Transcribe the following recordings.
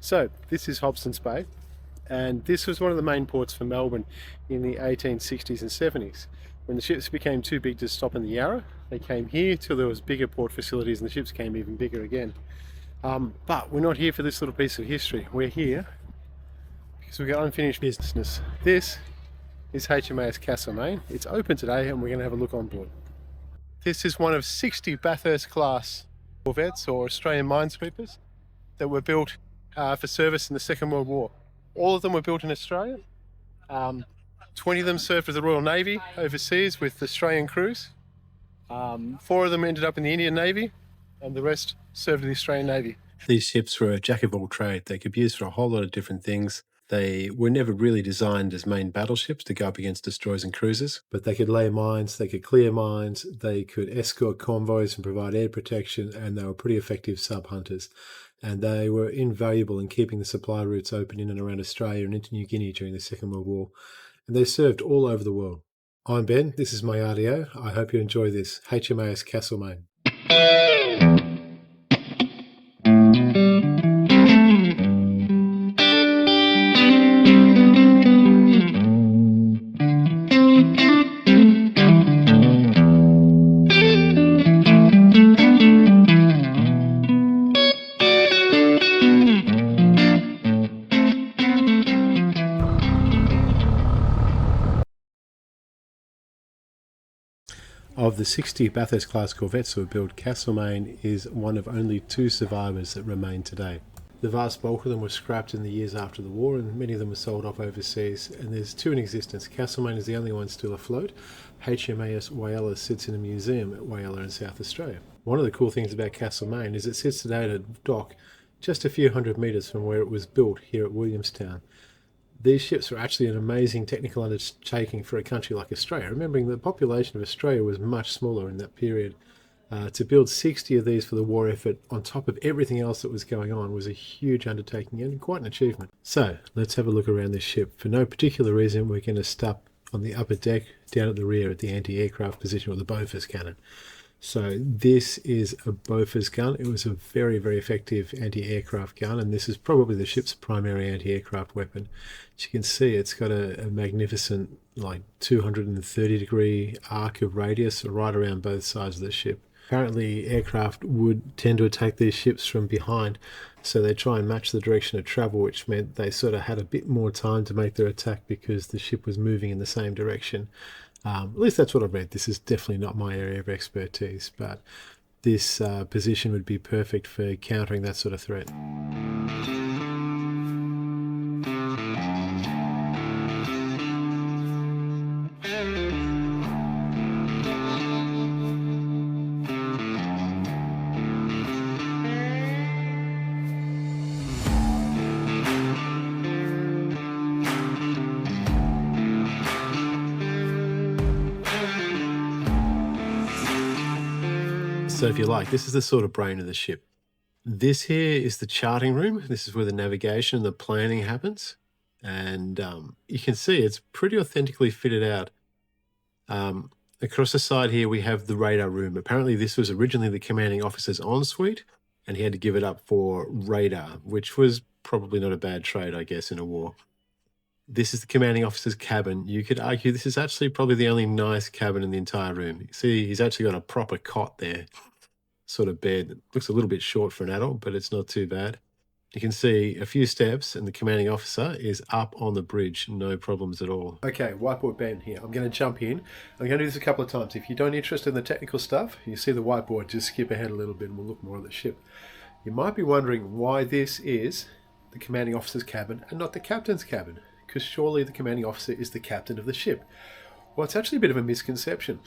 So this is Hobson's Bay, and this was one of the main ports for Melbourne in the 1860s and 70s. When the ships became too big to stop in the Yarra, they came here till there was bigger port facilities and the ships came even bigger again. But we're not here for this little piece of history. We're here because we've got unfinished business. This is HMAS Castlemaine. It's open today and we're going to have a look on board. This is one of 60 Bathurst class corvettes or Australian minesweepers that were built for service in the Second World War. All of them were built in Australia. 20 of them served with the Royal Navy overseas with Australian crews. 4 of them ended up in the Indian Navy, and the rest served in the Australian Navy. These ships were a jack of all trade. They could be used for a whole lot of different things. They were never really designed as main battleships to go up against destroyers and cruisers, but they could lay mines, they could clear mines, they could escort convoys and provide air protection, and they were pretty effective sub-hunters. And they were invaluable in keeping the supply routes open in and around Australia and into New Guinea during the Second World War. And they served all over the world. I'm Ben, this is my RDO. I hope you enjoy this. HMAS Castlemaine. Of the 60 Bathurst-class corvettes that were built, Castlemaine is one of only 2 survivors that remain today. The vast bulk of them were scrapped in the years after the war, and many of them were sold off overseas, and there's 2 in existence. Castlemaine is the only one still afloat. HMAS Whyalla sits in a museum at Whyalla in South Australia. One of the cool things about Castlemaine is it sits today at a dock just a few hundred metres from where it was built here at Williamstown. These ships were actually an amazing technical undertaking for a country like Australia, remembering the population of Australia was much smaller in that period. To build 60 of these for the war effort on top of everything else that was going on was a huge undertaking and quite an achievement. So let's have a look around this ship. For no particular reason, we're going to stop on the upper deck down at the rear at the anti-aircraft position with the Bofors cannon. So this is a Bofors gun. It was a very, very effective anti-aircraft gun, and this is probably the ship's primary anti-aircraft weapon. As you can see, it's got a magnificent, like 230-degree arc of radius right around both sides of the ship. Apparently, aircraft would tend to attack these ships from behind, so they try and match the direction of travel, which meant they sort of had a bit more time to make their attack because the ship was moving in the same direction. At least that's what I've read. This is definitely not my area of expertise, but this position would be perfect for countering that sort of threat. So if you like, this is the sort of brain of the ship. This here is the charting room. This is where the navigation and the planning happens. And you can see it's pretty authentically fitted out. Across the side here, we have the radar room. Apparently this was originally the commanding officer's ensuite, and he had to give it up for radar, which was probably not a bad trade, I guess, in a war. This is the commanding officer's cabin. You could argue this is actually probably the only nice cabin in the entire room. You see, he's actually got a proper cot there, sort of bed. It looks a little bit short for an adult, but it's not too bad. You can see a few steps and the commanding officer is up on the bridge. No problems at all. Okay, whiteboard Ben here. I'm going to jump in. I'm going to do this a couple of times. If you don't interest in the technical stuff, you see the whiteboard, just skip ahead a little bit and we'll look more at the ship. You might be wondering why this is the commanding officer's cabin and not the captain's cabin, because surely the commanding officer is the captain of the ship. Well, it's actually a bit of a misconception.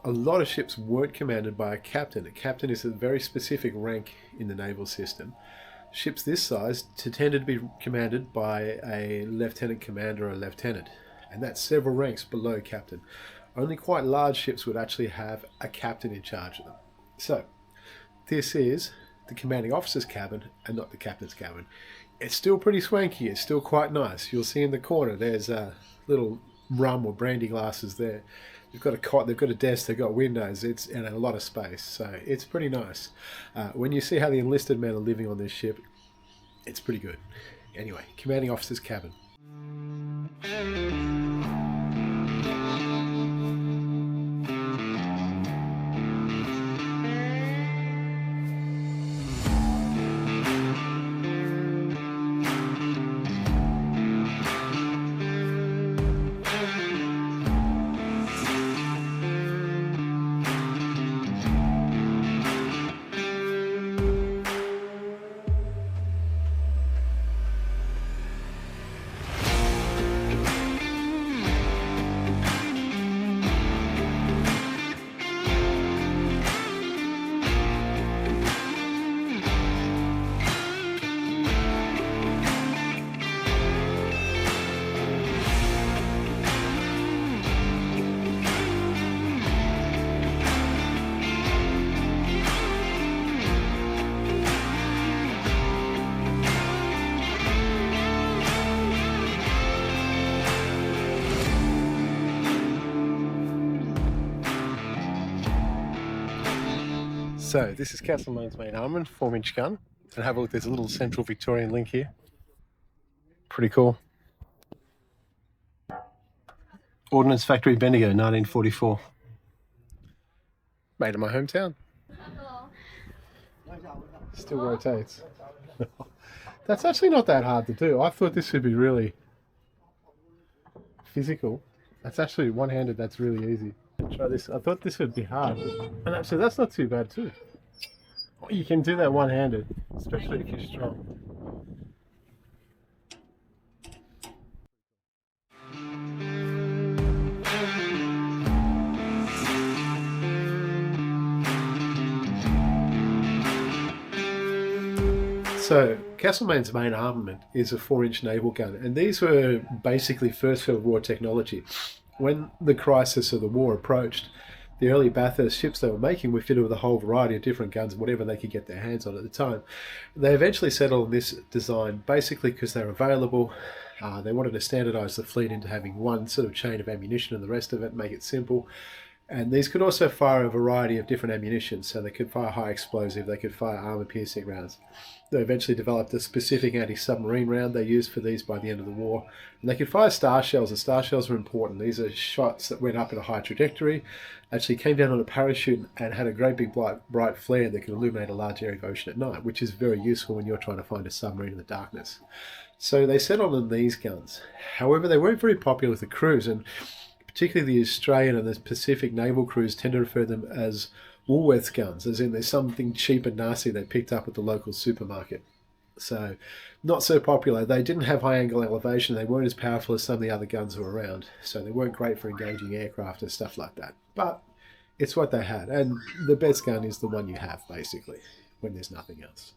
A lot of ships weren't commanded by a captain. A captain is a very specific rank in the naval system. Ships this size tended to be commanded by a lieutenant commander or a lieutenant, and that's several ranks below captain. Only quite large ships would actually have a captain in charge of them. So, this is the commanding officer's cabin and not the captain's cabin. It's still pretty swanky. It's still quite nice. You'll see in the corner there's little rum or brandy glasses there. They've got a cot, they've got a desk, they've got windows, and a lot of space. So it's pretty nice. When you see how the enlisted men are living on this ship, It's pretty good. Anyway, commanding officer's cabin. So this is Castlemaine's main armament, 4-inch gun. And have a look, there's a little central Victorian link here. Pretty cool. Ordnance Factory, Bendigo, 1944. Made in my hometown. Still rotates. That's actually not that hard to do. I thought this would be really physical. That's actually one-handed, that's really easy. Try this. I thought this would be hard, and actually that's not too bad too. You can do that one-handed, especially if you're strong. So, Castlemaine's main armament is a 4-inch naval gun, and these were basically First World War technology. When the crisis of the war approached, the early Bathurst ships they were making were fitted with a whole variety of different guns, whatever they could get their hands on at the time. They eventually settled on this design basically because they were available. They wanted to standardise the fleet into having one sort of chain of ammunition and the rest of it, make it simple. And these could also fire a variety of different ammunition, so they could fire high explosive, they could fire armour-piercing rounds. They eventually developed a specific anti-submarine round they used for these by the end of the war. And they could fire star shells, and star shells were important. These are shots that went up in a high trajectory, actually came down on a parachute and had a great big bright flare that could illuminate a large area of ocean at night, which is very useful when you're trying to find a submarine in the darkness. So they settled on these guns. However, they weren't very popular with the crews, and particularly the Australian and the Pacific naval crews tend to refer to them as Woolworths guns, as in there's something cheap and nasty they picked up at the local supermarket. So, not so popular. They didn't have high angle elevation, they weren't as powerful as some of the other guns that were around, so they weren't great for engaging aircraft and stuff like that. But it's what they had, and the best gun is the one you have, basically, when there's nothing else.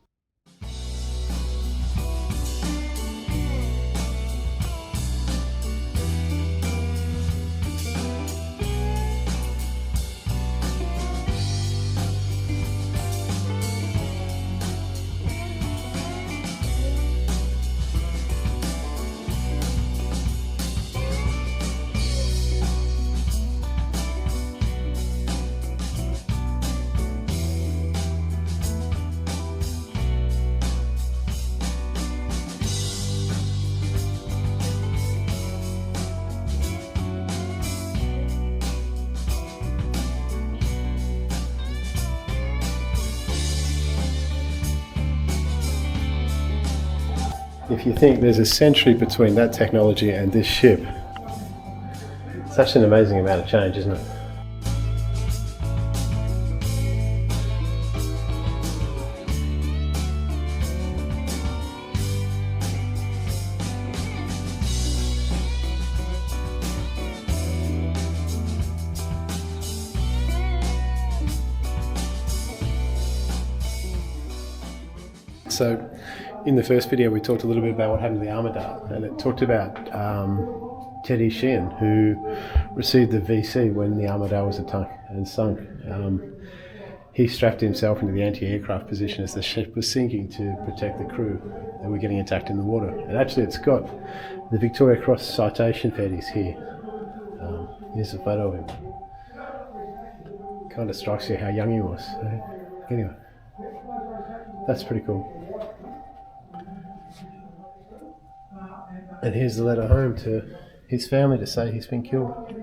If you think there's a century between that technology and this ship, it's actually an amazing amount of change, isn't it? So, in the first video we talked a little bit about what happened to the Armidale, and it talked about Teddy Sheehan, who received the VC when the Armidale was attacked and sunk. He strapped himself into the anti-aircraft position as the ship was sinking to protect the crew that were getting attacked in the water. And actually it's got the Victoria Cross citation for Eddie's here. Here's a photo of him. Kind of strikes you how young he was. Anyway, that's pretty cool. And here's the letter home to his family to say he's been killed.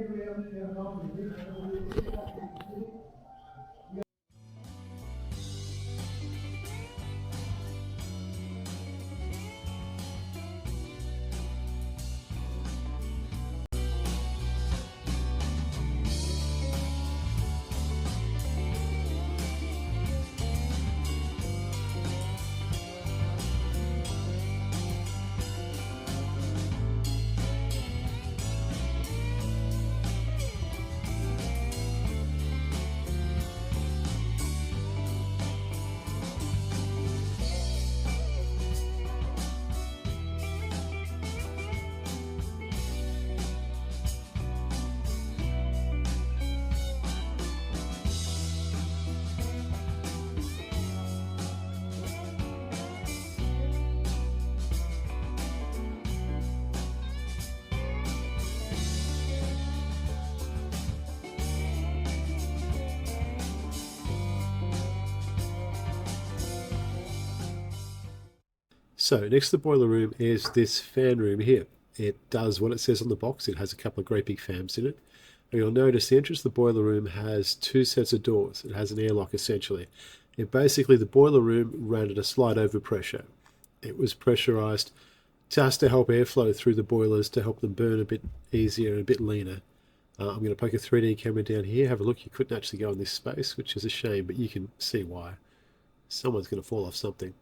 So next to the boiler room is this fan room here. It does what it says on the box. It has a couple of great big fans in it. And you'll notice the entrance to the boiler room has two sets of doors. It has an airlock essentially. The boiler room ran at a slight overpressure. It was pressurized just to help airflow through the boilers to help them burn a bit easier and a bit leaner. I'm going to poke a 3D camera down here. Have a look. You couldn't actually go in this space, which is a shame, but you can see why. Someone's going to fall off something.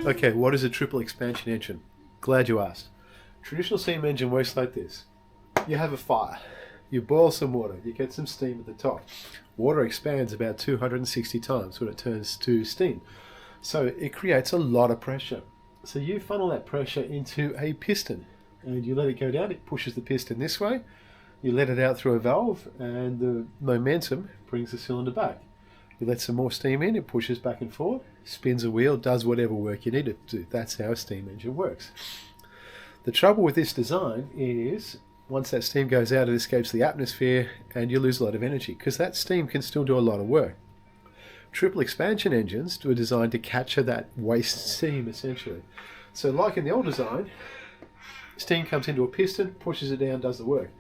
Okay, what is a triple expansion engine? Glad you asked. Traditional steam engine works like this. You have a fire. You boil some water. You get some steam at the top. Water expands about 260 times when it turns to steam. So it creates a lot of pressure. So you funnel that pressure into a piston and you let it go down. It pushes the piston this way. You let it out through a valve and the momentum brings the cylinder back. You let some more steam in, it pushes back and forth, spins a wheel, does whatever work you need it to do. That's how a steam engine works. The trouble with this design is once that steam goes out, it escapes the atmosphere and you lose a lot of energy because that steam can still do a lot of work. Triple expansion engines are designed to capture that waste steam essentially. So like in the old design, steam comes into a piston, pushes it down, does the work.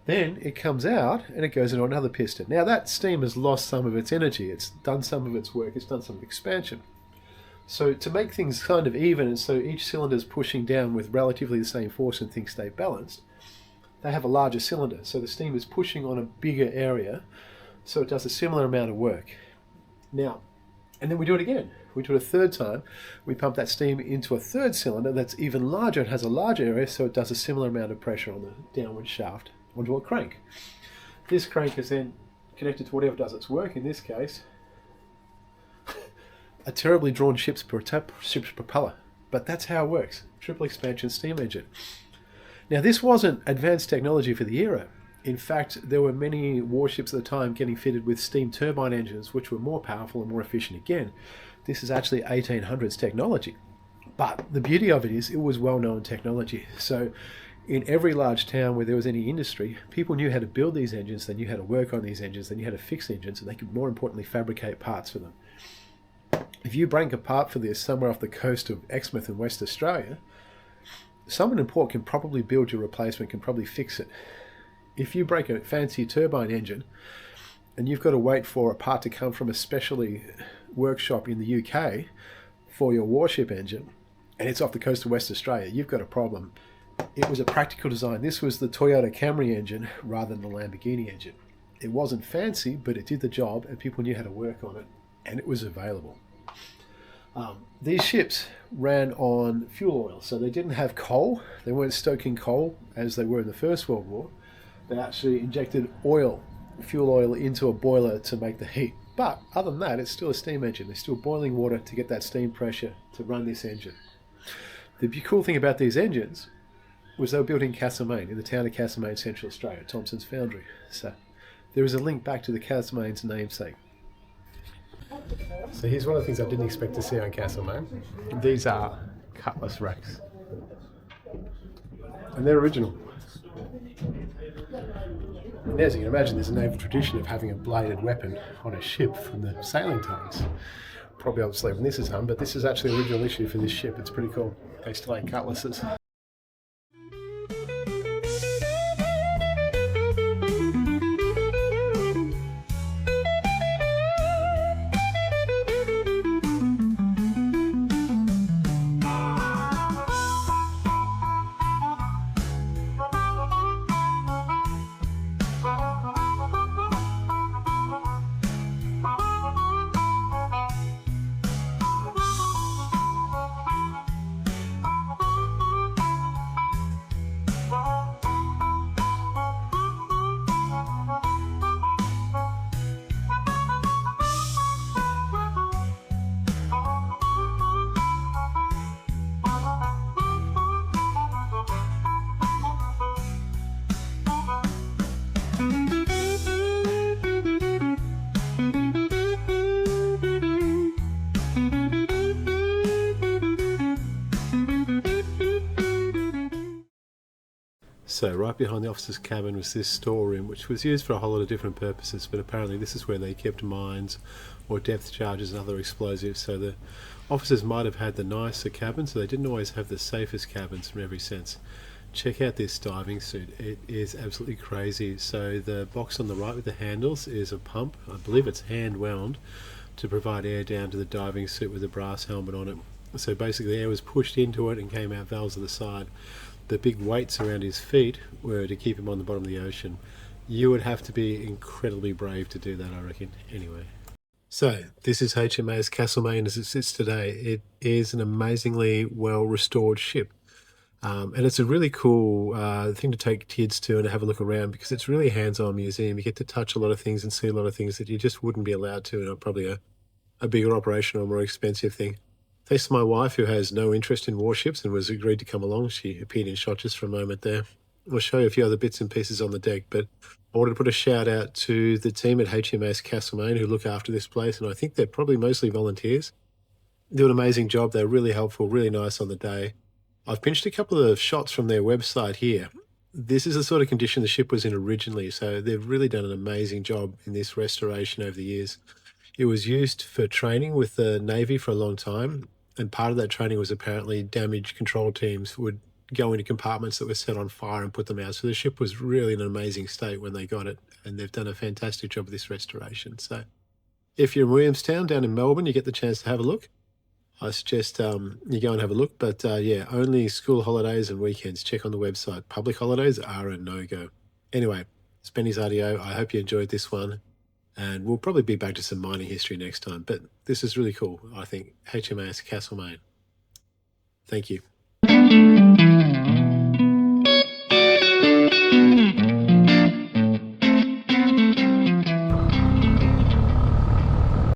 Then it comes out and it goes into another piston. Now that steam has lost some of its energy, it's done some of its work, it's done some expansion. So to make things kind of even and so each cylinder is pushing down with relatively the same force and things stay balanced, they have a larger cylinder. So the steam is pushing on a bigger area, so it does a similar amount of work. Now, and then we do it again. We do it a third time. We pump that steam into a third cylinder that's even larger. It has a larger area, so it does a similar amount of pressure on the downward shaft onto a crank. This crank is then connected to whatever does its work. In this case, a terribly drawn ship's propeller. But that's how it works. Triple expansion steam engine. Now, this wasn't advanced technology for the era. In fact, there were many warships at the time getting fitted with steam turbine engines, which were more powerful and more efficient again. This is actually 1800s technology. But the beauty of it is it was well-known technology. So in every large town where there was any industry, people knew how to build these engines, they knew how to work on these engines, they knew how to fix engines, and they could, more importantly, fabricate parts for them. If you break a part for this somewhere off the coast of Exmouth in West Australia, someone in port can probably build your replacement, can probably fix it. If you break a fancy turbine engine and you've got to wait for a part to come from a specialty workshop in the UK for your warship engine, and it's off the coast of West Australia, you've got a problem. It was a practical design. This was the Toyota Camry engine rather than the Lamborghini engine. It wasn't fancy, but it did the job and people knew how to work on it, and it was available. These ships ran on fuel oil, so they didn't have coal. They weren't stoking coal as they were in the First World War. They actually injected oil, fuel oil, into a boiler to make the heat. But other than that, it's still a steam engine. They're still boiling water to get that steam pressure to run this engine. The cool thing about these engines was they were built in Castlemaine, in the town of Castlemaine, Central Australia, Thompson's Foundry. So there is a link back to the Castlemaine's namesake. So here's one of the things I didn't expect to see on Castlemaine. These are cutlass racks. And they're original. And as you can imagine, there's a naval tradition of having a bladed weapon on a ship from the sailing times. Probably obviously when this is done, but this is actually the original issue for this ship. It's pretty cool. They still had cutlasses. So right behind the officer's cabin was this storeroom, which was used for a whole lot of different purposes, but apparently this is where they kept mines or depth charges and other explosives. So the officers might have had the nicer cabins, so they didn't always have the safest cabins in every sense. Check out this diving suit. It is absolutely crazy. So the box on the right with the handles is a pump. I believe it's hand wound to provide air down to the diving suit with a brass helmet on it. So basically the air was pushed into it and came out valves to the side. The big weights around his feet were to keep him on the bottom of the ocean. You would have to be incredibly brave to do that, I reckon. Anyway. So, this is HMAS Castlemaine as it sits today. It is an amazingly well-restored ship. And it's a really cool thing to take kids to and to have a look around, because it's really a hands-on museum. You get to touch a lot of things and see a lot of things that you just wouldn't be allowed to in probably a bigger operation or a more expensive thing. Thanks to my wife, who has no interest in warships and was agreed to come along. She appeared in shot just for a moment there. I'll show you a few other bits and pieces on the deck, but I wanted to put a shout out to the team at HMAS Castlemaine who look after this place, and I think they're probably mostly volunteers. They do an amazing job. They're really helpful, really nice on the day. I've pinched a couple of shots from their website here. This is the sort of condition the ship was in originally, so they've really done an amazing job in this restoration over the years. It was used for training with the Navy for a long time, and part of that training was apparently damage control teams would go into compartments that were set on fire and put them out. So the ship was really in an amazing state when they got it, and they've done a fantastic job of this restoration. So if you're in Williamstown down in Melbourne, you get the chance to have a look. I suggest you go and have a look, but yeah, only school holidays and weekends. Check on the website. Public holidays are a no-go. Anyway, it's Benny's RDO. I hope you enjoyed this one, and we'll probably be back to some mining history next time, but this is really cool, I think. HMAS Castlemaine. Thank you.